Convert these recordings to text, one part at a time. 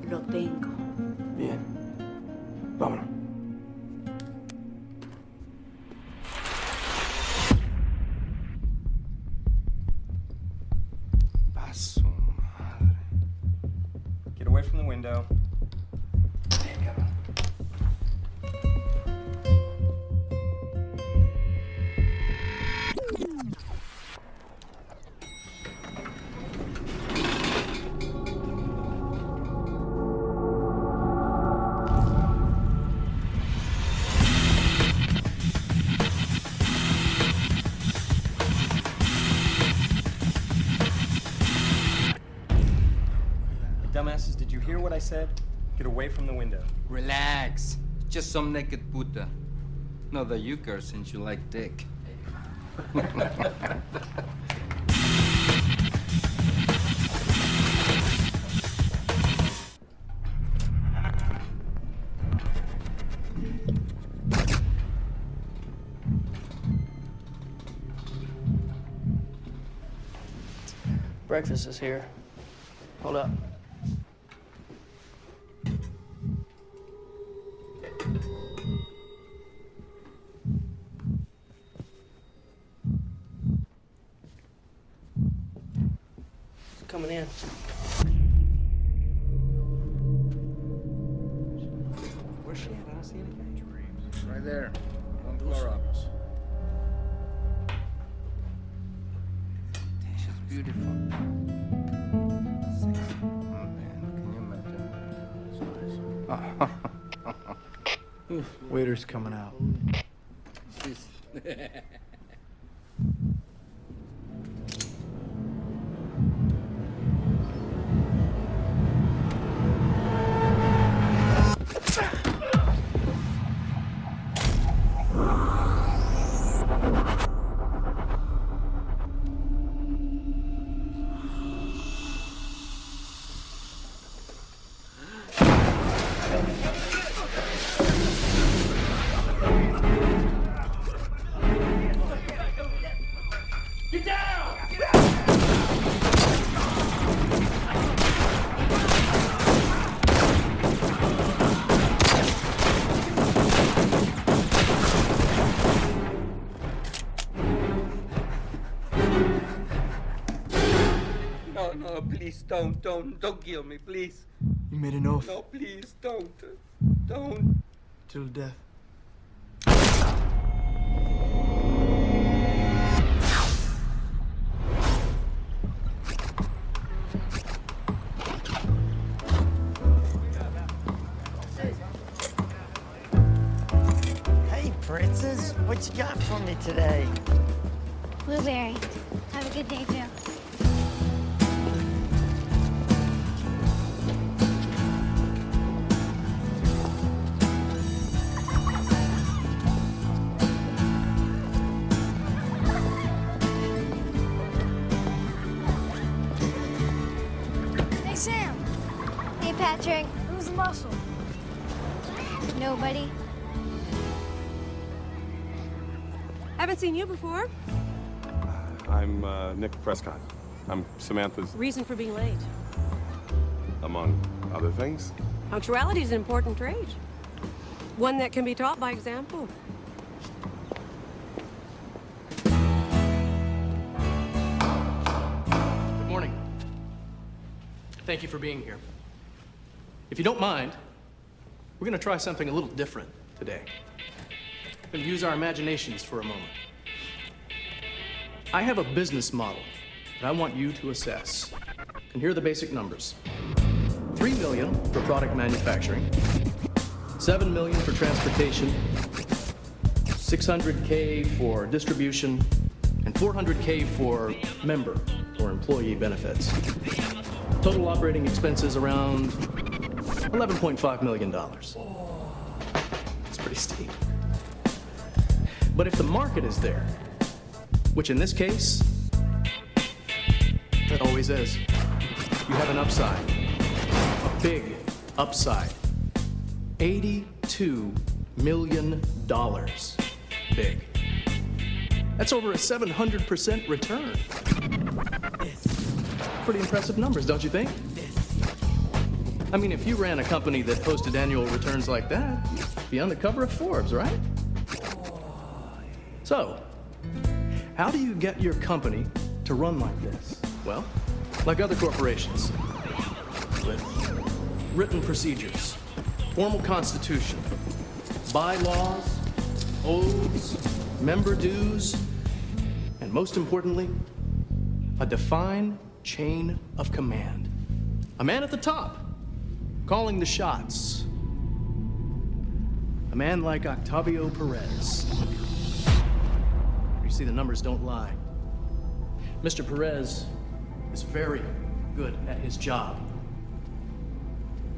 Lo tengo. Bien. Vámonos. A su madre. Get away from the window. Bien, cabrón. Dumbasses, did you hear what I said? Get away from the window. Relax. Just some naked puta. No, that you curse since you like dick. Breakfast is here. Hold up. Coming in. Where's she at? I don't see anything. Right there. One floor up. She's beautiful. Sexy. Oh, man. Can you imagine? Waiter's coming out. She's... No, please don't kill me, please. You made an oath. No, please don't. Till death. Hey, princess, what you got for me today? Blueberry. Have a good day, too. Hey, Sam. Hey, Patrick. Who's the muscle? Nobody. Haven't seen you before. I'm Nick Prescott. I'm Samantha's, Reason for being late. among other things. Punctuality is an important trait. One that can be taught by example. Good morning. Thank you for being here. If you don't mind, we're going to try something a little different today. We're going to use our imaginations for a moment. I have a business model that I want you to assess. And here are the basic numbers. $3 million for product manufacturing, $7 million for transportation, $600K for distribution, and $400K for member or employee benefits. Total operating expenses around $11.5 million. It's pretty steep. But if the market is there, which in this case, it always is, you have an upside, a big upside. $82 million. Big. That's over a 700% return. Pretty impressive numbers, don't you think? I mean, if you ran a company that posted annual returns like that, you'd be on the cover of Forbes, right? So, how do you get your company to run like this? Well, like other corporations, with written procedures, formal constitution, bylaws, oaths, member dues, and most importantly, a defined chain of command. A man at the top, calling the shots. A man like Octavio Perez. You see, the numbers don't lie. Mr. Perez is very good at his job.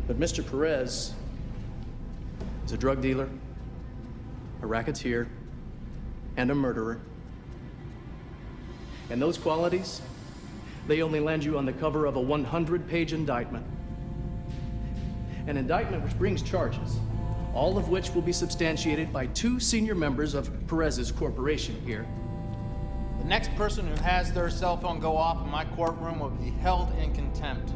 But Mr. Perez is a drug dealer, a racketeer, and a murderer. And those qualities, they only land you on the cover of a 100-page indictment. An indictment which brings charges, all of which will be substantiated by 2 senior members of Perez's corporation here. The next person who has their cell phone go off in my courtroom will be held in contempt.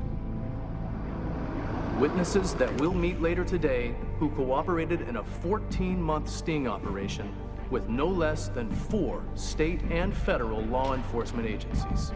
Witnesses that we'll meet later today who cooperated in a 14-month sting operation with no less than 4 state and federal law enforcement agencies.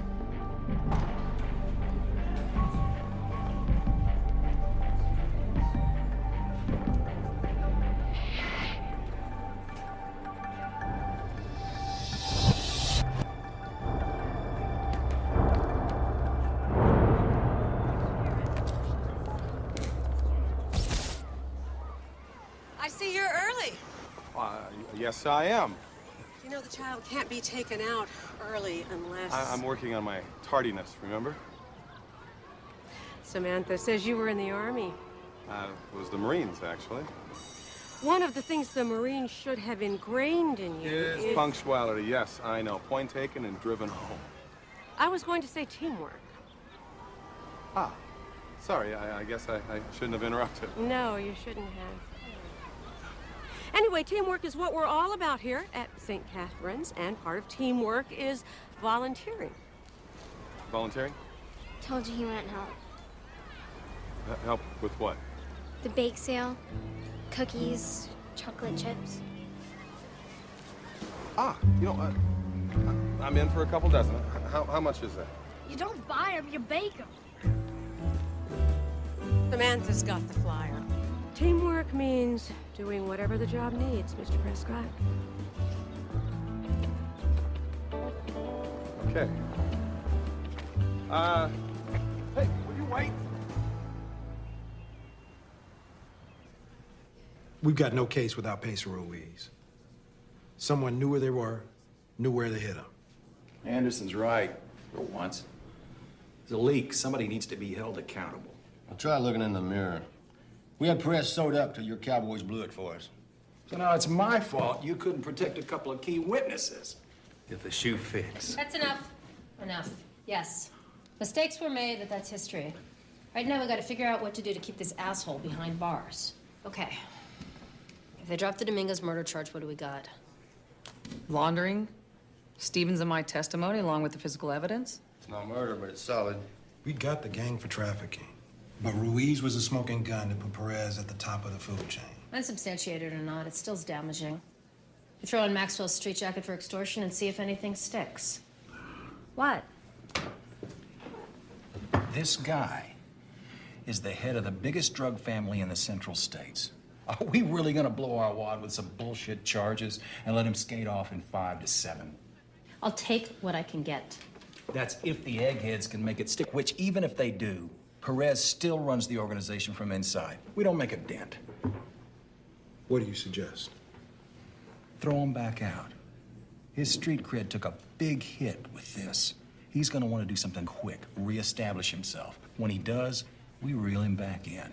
I see you're early. Yes, I am. You know, the child can't be taken out early unless... I'm working on my tardiness, remember? Samantha says you were in the Army. It was the Marines, actually. One of the things the Marines should have ingrained in you is... Punctuality, yes, I know. Point taken and driven home. I was going to say teamwork. Ah, sorry, I guess I shouldn't have interrupted. No, you shouldn't have. Anyway, teamwork is what we're all about here at St. Catherine's, and part of teamwork is volunteering. Volunteering? Told you he wouldn't help. Help with what? The bake sale, cookies, chocolate chips. Ah, you know, I'm in for a couple dozen. How much is that? You don't buy them, you bake them. Samantha's got the flyer. Teamwork means doing whatever the job needs, Mr. Prescott. Okay. Hey, will you wait? We've got no case without Pace Ruiz. Someone knew where they were, knew where they hit them. Anderson's right, for once. There's a leak. Somebody needs to be held accountable. I'll try looking in the mirror. We had Perez sewed up till your Cowboys blew it for us. So now it's my fault you couldn't protect a couple of key witnesses. If the shoe fits. That's enough. Enough. Yes. Mistakes were made, but that's history. Right now, we gotta figure out what to do to keep this asshole behind bars. Okay. If they drop the Dominguez murder charge, what do we got? Laundering Stevens and my testimony along with the physical evidence. It's not murder, but it's solid. We got the gang for trafficking. But Ruiz was a smoking gun that put Perez at the top of the food chain. Unsubstantiated or not, it still's damaging. You throw in Maxwell's street jacket for extortion and see if anything sticks. What? This guy is the head of the biggest drug family in the Central States. Are we really gonna blow our wad with some bullshit charges and let him skate off in 5 to 7? I'll take what I can get. That's if the eggheads can make it stick, which even if they do, Perez still runs the organization from inside. We don't make a dent. What do you suggest? Throw him back out. His street cred took a big hit with this. He's gonna want to do something quick, reestablish himself. When he does, we reel him back in.